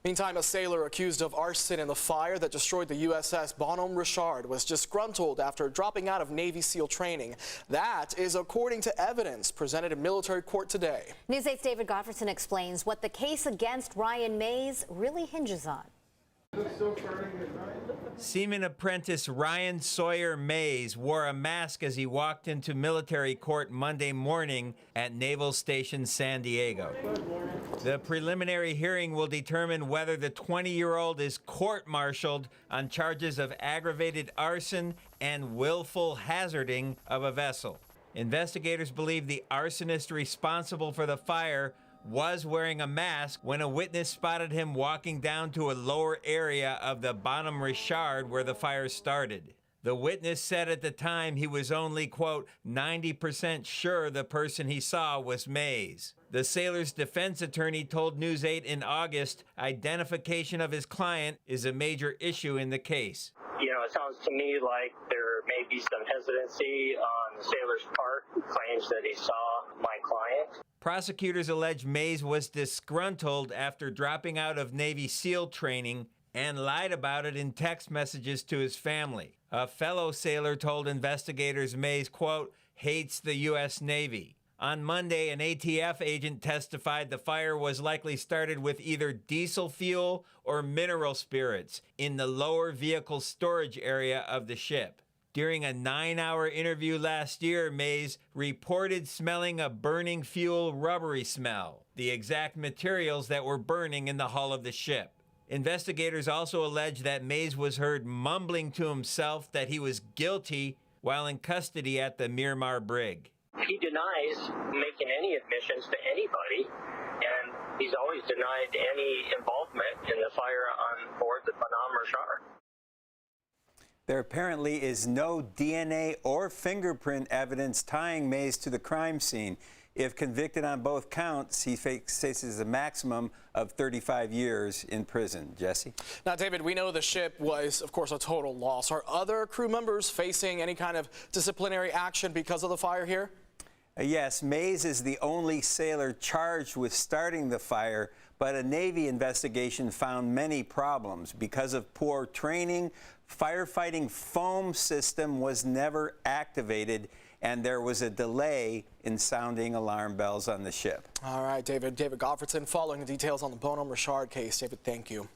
Meantime, a sailor accused of arson in the fire that destroyed the USS Bonhomme Richard was disgruntled after dropping out of Navy SEAL training. That is according to evidence presented in military court today. News 8's David Gottfredson explains what the case against Ryan Mays really hinges on. Seaman apprentice Ryan Sawyer Mays wore a mask as he walked into military court Monday morning at Naval Station San Diego. The preliminary hearing will determine whether the 20-year-old is court-martialed on charges of aggravated arson and willful hazarding of a vessel. Investigators believe the arsonist responsible for the fire was wearing a mask when a witness spotted him walking down to a lower area of the Bonhomme Richard where the fire started. The witness said at the time he was only, quote, 90% sure the person he saw was Mays. The sailor's defense attorney told News 8 in August identification of his client is a major issue in the case. You know, it sounds to me like there may be some hesitancy on the sailor's part who claims that he saw my client. Prosecutors allege Mays was disgruntled after dropping out of Navy SEAL training and lied about it in text messages to his family. A fellow sailor told investigators Mays, quote, hates the U.S. Navy. On Monday, an ATF agent testified the fire was likely started with either diesel fuel or mineral spirits in the lower vehicle storage area of the ship. During a 9-hour interview last year, Mays reported smelling a burning fuel rubbery smell, the exact materials that were burning in the hull of the ship. Investigators also allege that Mays was heard mumbling to himself that he was guilty while in custody at the Miramar brig. He denies making any admissions to anybody, and he's always denied any involvement in the fire on board the Bonhomme Richard. There apparently is no DNA or fingerprint evidence tying Mays to the crime scene. If convicted on both counts, he faces a maximum of 35 years in prison. Jesse? Now, David, we know the ship was, of course, a total loss. Are other crew members facing any kind of disciplinary action because of the fire here? Yes, Mays is the only sailor charged with starting the fire, but a Navy investigation found many problems. Because of poor training, firefighting foam system was never activated, and there was a delay in sounding alarm bells on the ship. All right, David. David Gottfredson following the details on the Bonhomme Richard case. David, thank you.